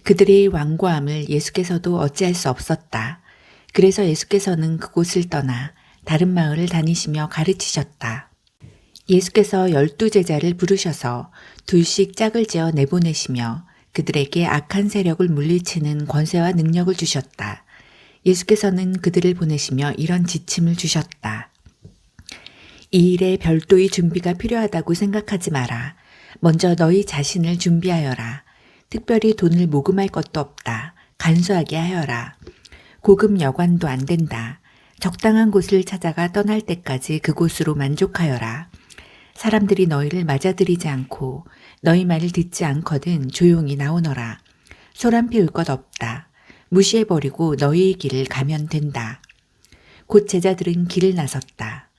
그들의 완고함을 예수께서도 어찌할 수 없었다. 그래서 예수께서는 그곳을 떠나 다른 마을을 다니시며 가르치셨다. 예수께서 12제자를 부르셔서 둘씩 짝을 지어 내보내시며 그들에게 악한 세력을 물리치는 권세와 능력을 주셨다. 예수께서는 그들을 보내시며 이런 지침을 주셨다. 이 일에 별도의 준비가 필요하다고 생각하지 마라. 먼저 너희 자신을 준비하여라. 특별히 돈을 모금할 것도 없다. 간소하게 하여라. 고급 여관도 안 된다. 적당한 곳을 찾아가 떠날 때까지 그곳으로 만족하여라. 사람들이 너희를 맞아들이지 않고 너희 말을 듣지 않거든 조용히 나오너라. 소란 피울 것 없다. 무시해버리고 너희의 길을 가면 된다. 곧 제자들은 길을 나섰다.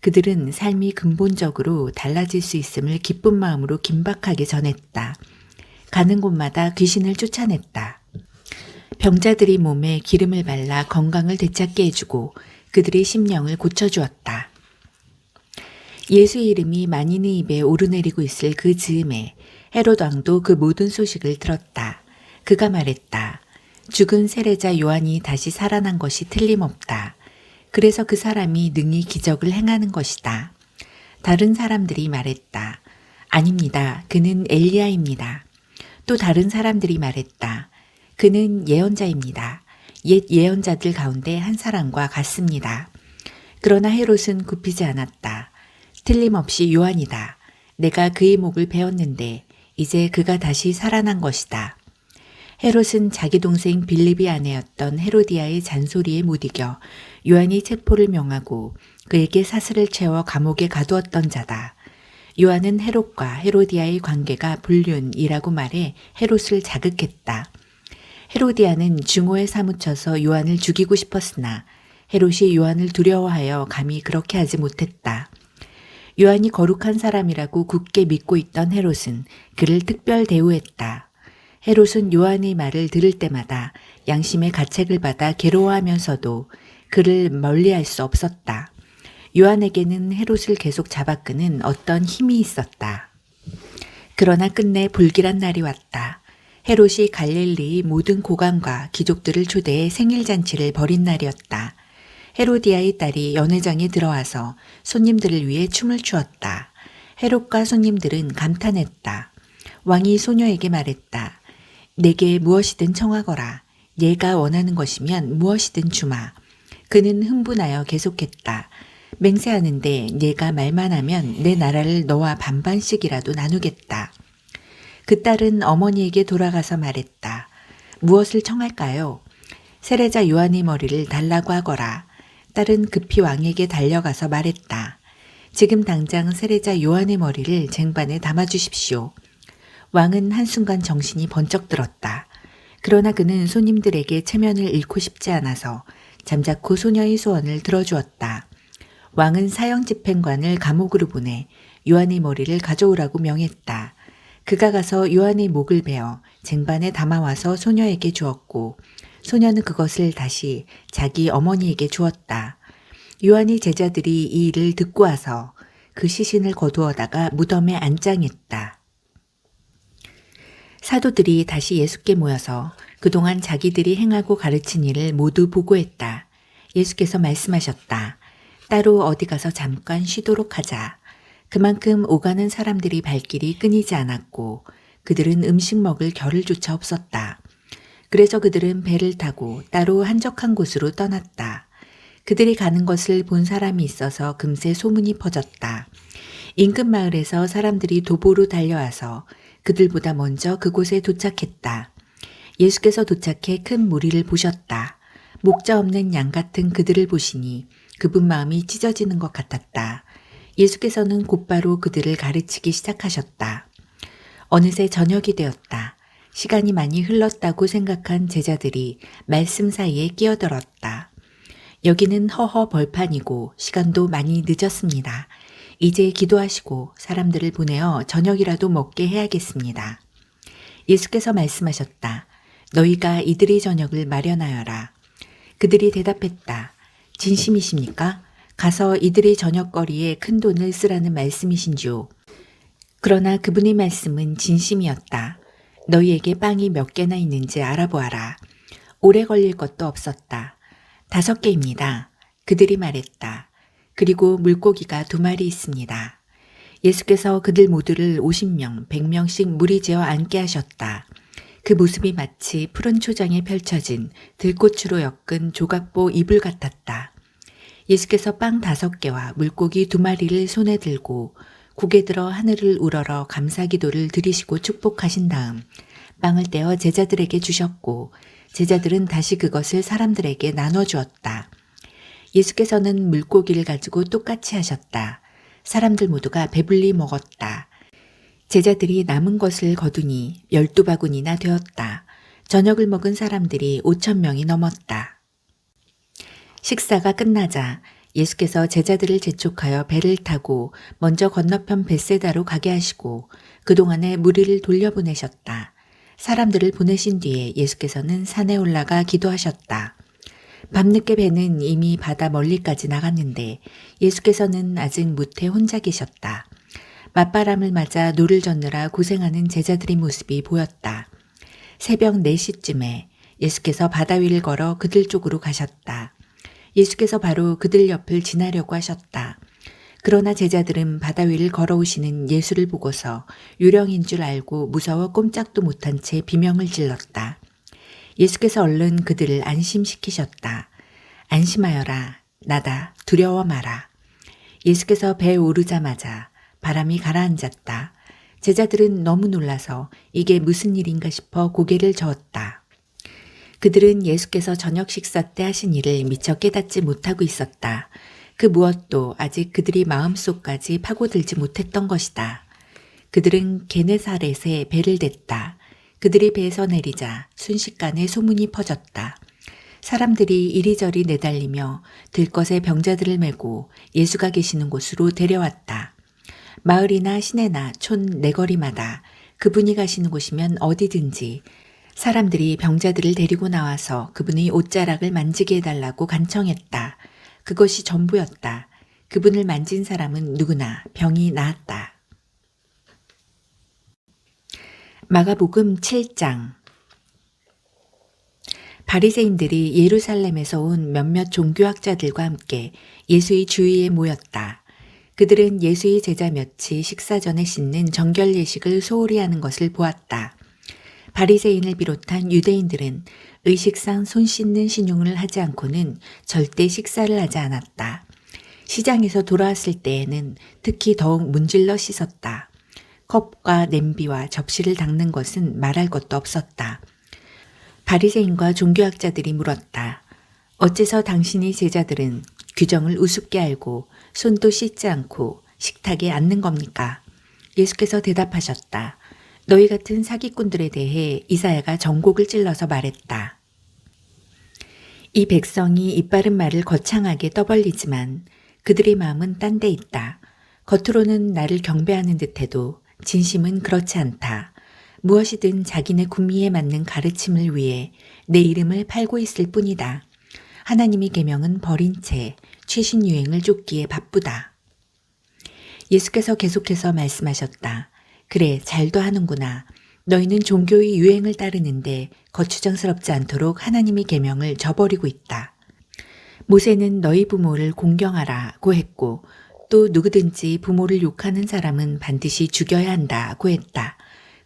그들은 삶이 근본적으로 달라질 수 있음을 기쁜 마음으로 긴박하게 전했다. 가는 곳마다 귀신을 쫓아냈다. 병자들이 몸에 기름을 발라 건강을 되찾게 해주고 그들의 심령을 고쳐주었다. 예수의 이름이 만인의 입에 오르내리고 있을 그 즈음에 헤롯 왕도 그 모든 소식을 들었다. 그가 말했다. 죽은 세례자 요한이 다시 살아난 것이 틀림없다. 그래서 그 사람이 능히 기적을 행하는 것이다. 다른 사람들이 말했다. 아닙니다. 그는 엘리야입니다. 또 다른 사람들이 말했다. 그는 예언자입니다. 옛 예언자들 가운데 한 사람과 같습니다. 그러나 헤롯은 굽히지 않았다. 틀림없이 요한이다. 내가 그의 목을 베었는데 이제 그가 다시 살아난 것이다. 헤롯은 자기 동생 빌립의 아내였던 헤로디아의 잔소리에 못 이겨 요한이 체포를 명하고 그에게 사슬을 채워 감옥에 가두었던 자다. 요한은 헤롯과 헤로디아의 관계가 불륜이라고 말해 헤롯을 자극했다. 헤로디아는 증오에 사무쳐서 요한을 죽이고 싶었으나 헤롯이 요한을 두려워하여 감히 그렇게 하지 못했다. 요한이 거룩한 사람이라고 굳게 믿고 있던 헤롯은 그를 특별 대우했다. 헤롯은 요한의 말을 들을 때마다 양심의 가책을 받아 괴로워하면서도 그를 멀리할 수 없었다. 요한에게는 헤롯을 계속 잡아끄는 어떤 힘이 있었다. 그러나 끝내 불길한 날이 왔다. 헤롯이 갈릴리 모든 고관과 귀족들을 초대해 생일잔치를 벌인 날이었다. 헤로디아의 딸이 연회장에 들어와서 손님들을 위해 춤을 추었다. 헤롯과 손님들은 감탄했다. 왕이 소녀에게 말했다. 내게 무엇이든 청하거라. 네가 원하는 것이면 무엇이든 주마. 그는 흥분하여 계속했다. 맹세하는데 네가 말만 하면 내 나라를 너와 반반씩이라도 나누겠다. 그 딸은 어머니에게 돌아가서 말했다. 무엇을 청할까요? 세례자 요한의 머리를 달라고 하거라. 딸은 급히 왕에게 달려가서 말했다. 지금 당장 세례자 요한의 머리를 쟁반에 담아주십시오. 왕은 한순간 정신이 번쩍 들었다. 그러나 그는 손님들에게 체면을 잃고 싶지 않아서 잠자코 소녀의 소원을 들어주었다. 왕은 사형 집행관을 감옥으로 보내 요한의 머리를 가져오라고 명했다. 그가 가서 요한의 목을 베어 쟁반에 담아와서 소녀에게 주었고 소녀는 그것을 다시 자기 어머니에게 주었다. 요한의 제자들이 이 일을 듣고 와서 그 시신을 거두어다가 무덤에 안장했다. 사도들이 다시 예수께 모여서 그동안 자기들이 행하고 가르친 일을 모두 보고했다. 예수께서 말씀하셨다. 따로 어디 가서 잠깐 쉬도록 하자. 그만큼 오가는 사람들이 발길이 끊이지 않았고 그들은 음식 먹을 겨를조차 없었다. 그래서 그들은 배를 타고 따로 한적한 곳으로 떠났다. 그들이 가는 것을 본 사람이 있어서 금세 소문이 퍼졌다. 인근 마을에서 사람들이 도보로 달려와서 그들보다 먼저 그곳에 도착했다. 예수께서 도착해 큰 무리를 보셨다. 목자 없는 양 같은 그들을 보시니 그분 마음이 찢어지는 것 같았다. 예수께서는 곧바로 그들을 가르치기 시작하셨다. 어느새 저녁이 되었다. 시간이 많이 흘렀다고 생각한 제자들이 말씀 사이에 끼어들었다. 여기는 허허 벌판이고 시간도 많이 늦었습니다. 이제 기도하시고 사람들을 보내어 저녁이라도 먹게 해야겠습니다. 예수께서 말씀하셨다. 너희가 이들의 저녁을 마련하여라. 그들이 대답했다. 진심이십니까? 가서 이들의 저녁거리에 큰 돈을 쓰라는 말씀이신지요. 그러나 그분의 말씀은 진심이었다. 너희에게 빵이 몇 개나 있는지 알아보아라. 오래 걸릴 것도 없었다. 5개입니다. 그들이 말했다. 그리고 물고기가 2마리 있습니다. 예수께서 그들 모두를 50명, 100명씩 무리지어 앉게 하셨다. 그 모습이 마치 푸른 초장에 펼쳐진 들꽃으로 엮은 조각보 이불 같았다. 예수께서 빵 5개와 물고기 2마리를 손에 들고 국에 들어 하늘을 우러러 감사기도를 드리시고 축복하신 다음 빵을 떼어 제자들에게 주셨고 제자들은 다시 그것을 사람들에게 나눠주었다. 예수께서는 물고기를 가지고 똑같이 하셨다. 사람들 모두가 배불리 먹었다. 제자들이 남은 것을 거두니 12바구니나 되었다. 저녁을 먹은 사람들이 5,000명이 넘었다. 식사가 끝나자 예수께서 제자들을 재촉하여 배를 타고 먼저 건너편 벳세다로 가게 하시고 그동안에 무리를 돌려보내셨다. 사람들을 보내신 뒤에 예수께서는 산에 올라가 기도하셨다. 밤늦게 배는 이미 바다 멀리까지 나갔는데 예수께서는 아직 무태 혼자 계셨다. 맞바람을 맞아 노를 젓느라 고생하는 제자들의 모습이 보였다. 새벽 4시쯤에 예수께서 바다 위를 걸어 그들 쪽으로 가셨다. 예수께서 바로 그들 옆을 지나려고 하셨다. 그러나 제자들은 바다 위를 걸어오시는 예수를 보고서 유령인 줄 알고 무서워 꼼짝도 못한 채 비명을 질렀다. 예수께서 얼른 그들을 안심시키셨다. 안심하여라. 나다. 두려워 마라. 예수께서 배에 오르자마자 바람이 가라앉았다. 제자들은 너무 놀라서 이게 무슨 일인가 싶어 고개를 저었다. 그들은 예수께서 저녁 식사 때 하신 일을 미처 깨닫지 못하고 있었다. 그 무엇도 아직 그들이 마음속까지 파고들지 못했던 것이다. 그들은 게네사렛에 배를 댔다. 그들이 배에서 내리자 순식간에 소문이 퍼졌다. 사람들이 이리저리 내달리며 들것에 병자들을 메고 예수가 계시는 곳으로 데려왔다. 마을이나 시내나 촌 내거리마다 그분이 가시는 곳이면 어디든지 사람들이 병자들을 데리고 나와서 그분의 옷자락을 만지게 해달라고 간청했다. 그것이 전부였다. 그분을 만진 사람은 누구나 병이 나았다. 마가복음 7장. 바리새인들이 예루살렘에서 온 몇몇 종교학자들과 함께 예수의 주위에 모였다. 그들은 예수의 제자 몇이 식사 전에 씻는 정결 예식을 소홀히 하는 것을 보았다. 바리새인을 비롯한 유대인들은 의식상 손 씻는 신용을 하지 않고는 절대 식사를 하지 않았다. 시장에서 돌아왔을 때에는 특히 더욱 문질러 씻었다. 컵과 냄비와 접시를 닦는 것은 말할 것도 없었다. 바리새인과 종교학자들이 물었다. 어째서 당신의 제자들은 규정을 우습게 알고 손도 씻지 않고 식탁에 앉는 겁니까? 예수께서 대답하셨다. 너희 같은 사기꾼들에 대해 이사야가 전곡을 찔러서 말했다. 이 백성이 입바른 말을 거창하게 떠벌리지만 그들의 마음은 딴 데 있다. 겉으로는 나를 경배하는 듯해도 진심은 그렇지 않다. 무엇이든 자기네 구미에 맞는 가르침을 위해 내 이름을 팔고 있을 뿐이다. 하나님의 계명은 버린 채 최신 유행을 쫓기에 바쁘다. 예수께서 계속해서 말씀하셨다. 그래, 잘도 하는구나. 너희는 종교의 유행을 따르는데 거추장스럽지 않도록 하나님의 계명을 저버리고 있다. 모세는 너희 부모를 공경하라고 했고 또 누구든지 부모를 욕하는 사람은 반드시 죽여야 한다고 했다.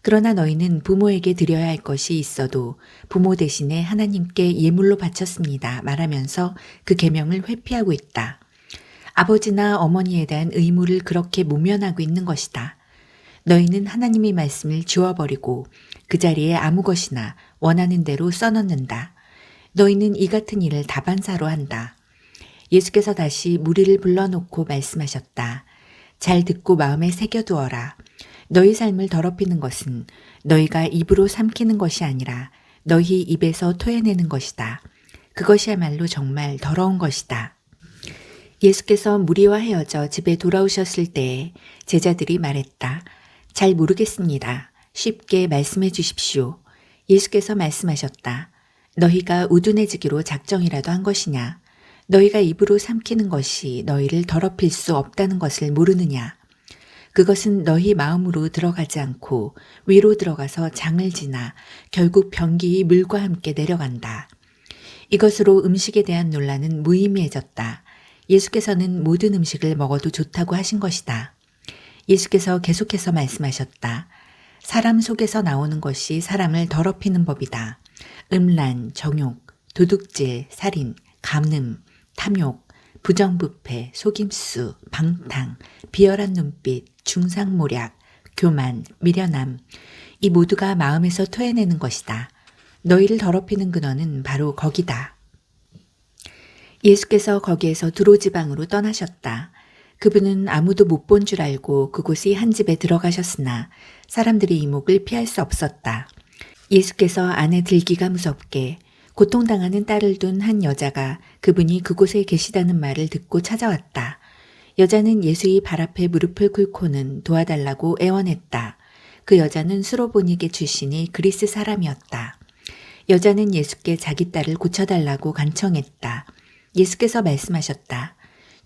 그러나 너희는 부모에게 드려야 할 것이 있어도 부모 대신에 하나님께 예물로 바쳤습니다. 말하면서 그 계명을 회피하고 있다. 아버지나 어머니에 대한 의무를 그렇게 모면하고 있는 것이다. 너희는 하나님의 말씀을 지워버리고 그 자리에 아무 것이나 원하는 대로 써넣는다. 너희는 이 같은 일을 다반사로 한다. 예수께서 다시 무리를 불러놓고 말씀하셨다. 잘 듣고 마음에 새겨두어라. 너희 삶을 더럽히는 것은 너희가 입으로 삼키는 것이 아니라 너희 입에서 토해내는 것이다. 그것이야말로 정말 더러운 것이다. 예수께서 무리와 헤어져 집에 돌아오셨을 때에 제자들이 말했다. 잘 모르겠습니다. 쉽게 말씀해 주십시오. 예수께서 말씀하셨다. 너희가 우둔해지기로 작정이라도 한 것이냐? 너희가 입으로 삼키는 것이 너희를 더럽힐 수 없다는 것을 모르느냐? 그것은 너희 마음으로 들어가지 않고 위로 들어가서 장을 지나 결국 병기의 물과 함께 내려간다. 이것으로 음식에 대한 논란은 무의미해졌다. 예수께서는 모든 음식을 먹어도 좋다고 하신 것이다. 예수께서 계속해서 말씀하셨다. 사람 속에서 나오는 것이 사람을 더럽히는 법이다. 음란, 정욕, 도둑질, 살인, 간음, 탐욕, 부정부패, 속임수, 방탕, 비열한 눈빛, 중상모략, 교만, 미련함, 이 모두가 마음에서 토해내는 것이다. 너희를 더럽히는 근원은 바로 거기다. 예수께서 거기에서 두로지방으로 떠나셨다. 그분은 아무도 못 본 줄 알고 그곳이 한 집에 들어가셨으나 사람들의 이목을 피할 수 없었다. 예수께서 안에 들기가 무섭게 고통당하는 딸을 둔 한 여자가 그분이 그곳에 계시다는 말을 듣고 찾아왔다. 여자는 예수의 발 앞에 무릎을 꿇고는 도와달라고 애원했다. 그 여자는 수로보니게 출신의 그리스 사람이었다. 여자는 예수께 자기 딸을 고쳐달라고 간청했다. 예수께서 말씀하셨다.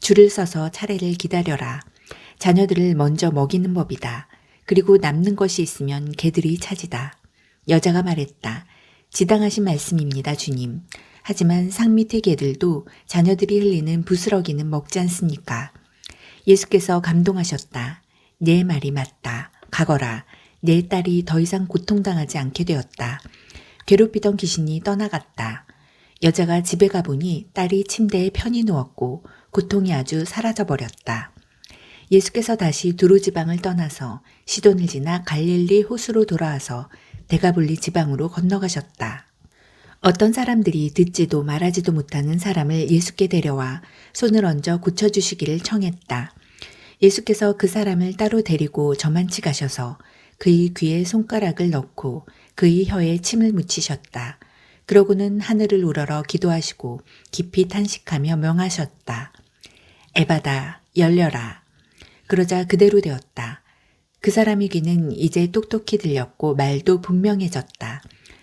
줄을 서서 차례를 기다려라. 자녀들을 먼저 먹이는 법이다. 그리고 남는 것이 있으면 개들이 차지다. 여자가 말했다. 지당하신 말씀입니다, 주님. 하지만 상 밑의 개들도 자녀들이 흘리는 부스러기는 먹지 않습니까? 예수께서 감동하셨다. 내 말이 맞다. 가거라. 내 딸이 더 이상 고통당하지 않게 되었다. 괴롭히던 귀신이 떠나갔다. 여자가 집에 가보니 딸이 침대에 편히 누웠고 고통이 아주 사라져버렸다. 예수께서 다시 두로지방을 떠나서 시돈을 지나 갈릴리 호수로 돌아와서 데가볼리 지방으로 건너가셨다. 어떤 사람들이 듣지도 말하지도 못하는 사람을 예수께 데려와 손을 얹어 고쳐주시기를 청했다. 예수께서 그 사람을 따로 데리고 저만치 가셔서 그의 귀에 손가락을 넣고 그의 혀에 침을 묻히셨다. 그러고는 하늘을 우러러 기도하시고 깊이 탄식하며 명하셨다. 에바다, 열려라. 그러자 그대로 되었다. 그 사람의 귀는 이제 똑똑히 들렸고 말도 분명해졌다.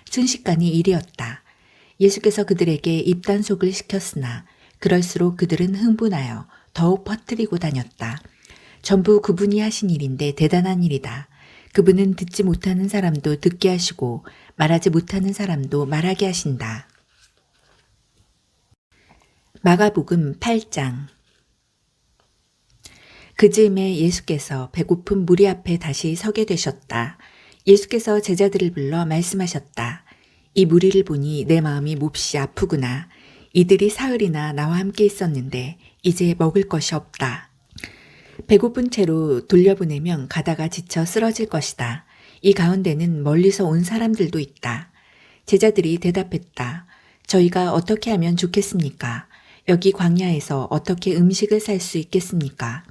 순식간에 일이었다. 예수께서 그들에게 입단속을 시켰으나 그럴수록 그들은 흥분하여 더욱 퍼뜨리고 다녔다. 전부 그분이 하신 일인데 대단한 일이다. 그분은 듣지 못하는 사람도 듣게 하시고 말하지 못하는 사람도 말하게 하신다. 마가복음 8장. 그 즈음에 예수께서 배고픈 무리 앞에 다시 서게 되셨다. 예수께서 제자들을 불러 말씀하셨다. 이 무리를 보니 내 마음이 몹시 아프구나. 이들이 사흘이나 나와 함께 있었는데 이제 먹을 것이 없다. 배고픈 채로 돌려보내면 가다가 지쳐 쓰러질 것이다. 이 가운데는 멀리서 온 사람들도 있다. 제자들이 대답했다. 저희가 어떻게 하면 좋겠습니까? 여기 광야에서 어떻게 음식을 살 수 있겠습니까?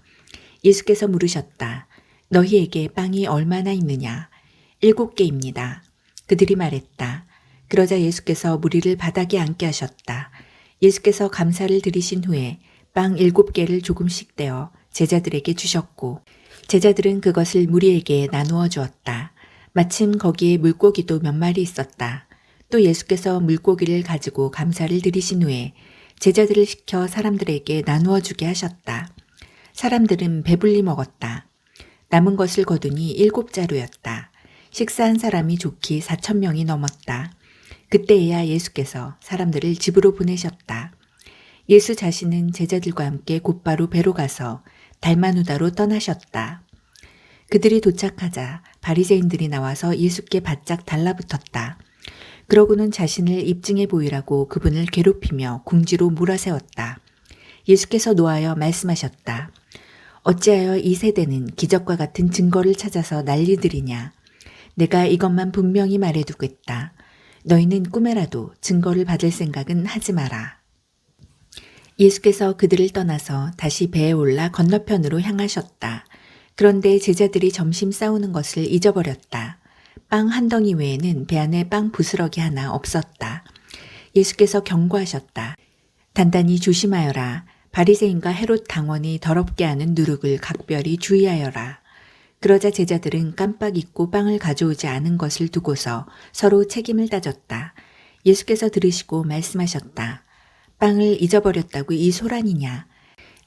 예수께서 물으셨다. 너희에게 빵이 얼마나 있느냐? 7개입니다. 그들이 말했다. 그러자 예수께서 무리를 바닥에 앉게 하셨다. 예수께서 감사를 드리신 후에 빵 7개를 조금씩 떼어 제자들에게 주셨고 제자들은 그것을 무리에게 나누어 주었다. 마침 거기에 물고기도 몇 마리 있었다. 또 예수께서 물고기를 가지고 감사를 드리신 후에 제자들을 시켜 사람들에게 나누어 주게 하셨다. 사람들은 배불리 먹었다. 남은 것을 거두니 7자루였다. 식사한 사람이 좋기 4,000명이 넘었다. 그때에야 예수께서 사람들을 집으로 보내셨다. 예수 자신은 제자들과 함께 곧바로 배로 가서 달마누다로 떠나셨다. 그들이 도착하자 바리새인들이 나와서 예수께 바짝 달라붙었다. 그러고는 자신을 입증해 보이라고 그분을 괴롭히며 궁지로 몰아세웠다. 예수께서 노하여 말씀하셨다. 어찌하여 이 세대는 기적과 같은 증거를 찾아서 난리들이냐. 내가 이것만 분명히 말해두겠다. 너희는 꿈에라도 증거를 받을 생각은 하지 마라. 예수께서 그들을 떠나서 다시 배에 올라 건너편으로 향하셨다. 그런데 제자들이 점심 싸우는 것을 잊어버렸다. 빵 한 덩이 외에는 배 안에 빵 부스러기 하나 없었다. 예수께서 경고하셨다. 단단히 조심하여라. 바리새인과 헤롯 당원이 더럽게 하는 누룩을 각별히 주의하여라. 그러자 제자들은 깜빡 잊고 빵을 가져오지 않은 것을 두고서 서로 책임을 따졌다. 예수께서 들으시고 말씀하셨다. 빵을 잊어버렸다고 이 소란이냐?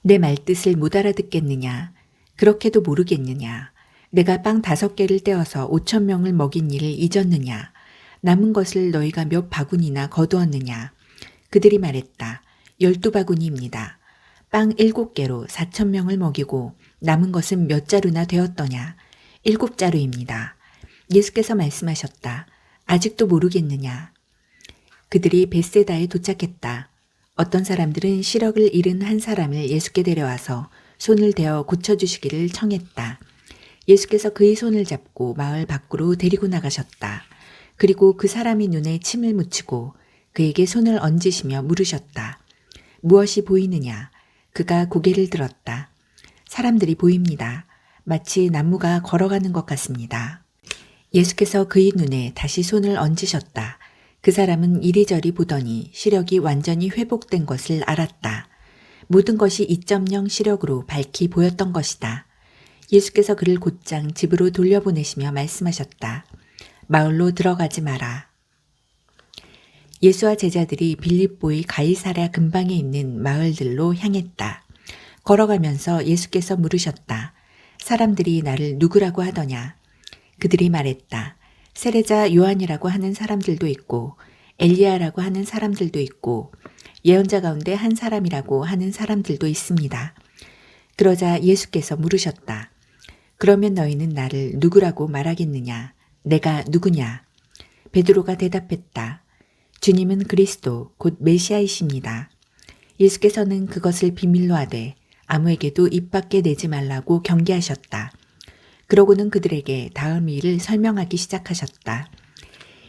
내 말뜻을 못 알아듣겠느냐? 그렇게도 모르겠느냐? 내가 빵 5개를 떼어서 5,000명을 먹인 일을 잊었느냐? 남은 것을 너희가 몇 바구니나 거두었느냐? 그들이 말했다. 12바구니입니다. 빵 7개로 4,000명을 먹이고 남은 것은 몇 자루나 되었더냐? 7자루입니다. 예수께서 말씀하셨다. 아직도 모르겠느냐? 그들이 벳세다에 도착했다. 어떤 사람들은 시력을 잃은 한 사람을 예수께 데려와서 손을 대어 고쳐주시기를 청했다. 예수께서 그의 손을 잡고 마을 밖으로 데리고 나가셨다. 그리고 그 사람의 눈에 침을 묻히고 그에게 손을 얹으시며 물으셨다. 무엇이 보이느냐? 그가 고개를 들었다. 사람들이 보입니다. 마치 나무가 걸어가는 것 같습니다. 예수께서 그의 눈에 다시 손을 얹으셨다. 그 사람은 이리저리 보더니 시력이 완전히 회복된 것을 알았다. 모든 것이 2.0 시력으로 밝히 보였던 것이다. 예수께서 그를 곧장 집으로 돌려보내시며 말씀하셨다. 마을로 들어가지 마라. 예수와 제자들이 빌립보의 가이사랴 근방에 있는 마을들로 향했다. 걸어가면서 예수께서 물으셨다. 사람들이 나를 누구라고 하더냐? 그들이 말했다. 세례자 요한이라고 하는 사람들도 있고 엘리야라고 하는 사람들도 있고 예언자 가운데 한 사람이라고 하는 사람들도 있습니다. 그러자 예수께서 물으셨다. 그러면 너희는 나를 누구라고 말하겠느냐? 내가 누구냐? 베드로가 대답했다. 주님은 그리스도 곧 메시아이십니다. 예수께서는 그것을 비밀로 하되 아무에게도 입 밖에 내지 말라고 경계하셨다. 그러고는 그들에게 다음 일을 설명하기 시작하셨다.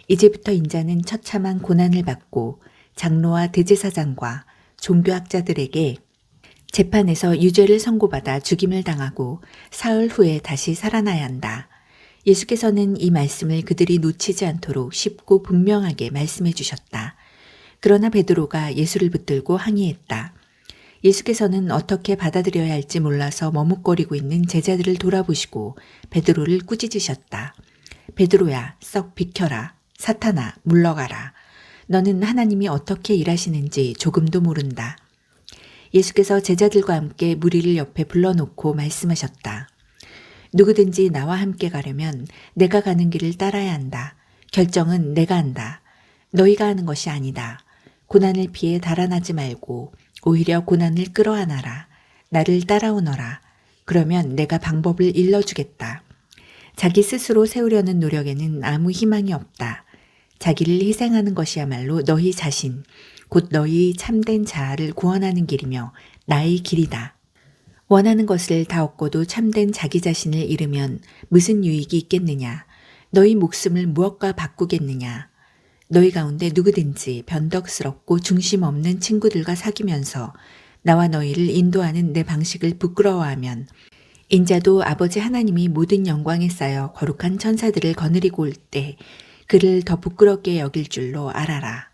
이제부터 인자는 처참한 고난을 받고 장로와 대제사장과 종교학자들에게 재판에서 유죄를 선고받아 죽임을 당하고 사흘 후에 다시 살아나야 한다. 예수께서는 이 말씀을 그들이 놓치지 않도록 쉽고 분명하게 말씀해 주셨다. 그러나 베드로가 예수를 붙들고 항의했다. 예수께서는 어떻게 받아들여야 할지 몰라서 머뭇거리고 있는 제자들을 돌아보시고 베드로를 꾸짖으셨다. 베드로야, 썩 비켜라. 사탄아, 물러가라. 너는 하나님이 어떻게 일하시는지 조금도 모른다. 예수께서 제자들과 함께 무리를 옆에 불러놓고 말씀하셨다. 누구든지 나와 함께 가려면 내가 가는 길을 따라야 한다. 결정은 내가 한다. 너희가 하는 것이 아니다. 고난을 피해 달아나지 말고 오히려 고난을 끌어안아라. 나를 따라오너라. 그러면 내가 방법을 일러주겠다. 자기 스스로 세우려는 노력에는 아무 희망이 없다. 자기를 희생하는 것이야말로 너희 자신, 곧 너희 참된 자아를 구원하는 길이며 나의 길이다. 원하는 것을 다 얻고도 참된 자기 자신을 잃으면 무슨 유익이 있겠느냐? 너희 목숨을 무엇과 바꾸겠느냐? 너희 가운데 누구든지 변덕스럽고 중심 없는 친구들과 사귀면서 나와 너희를 인도하는 내 방식을 부끄러워하면 인자도 아버지 하나님이 모든 영광에 쌓여 거룩한 천사들을 거느리고 올 때 그를 더 부끄럽게 여길 줄로 알아라.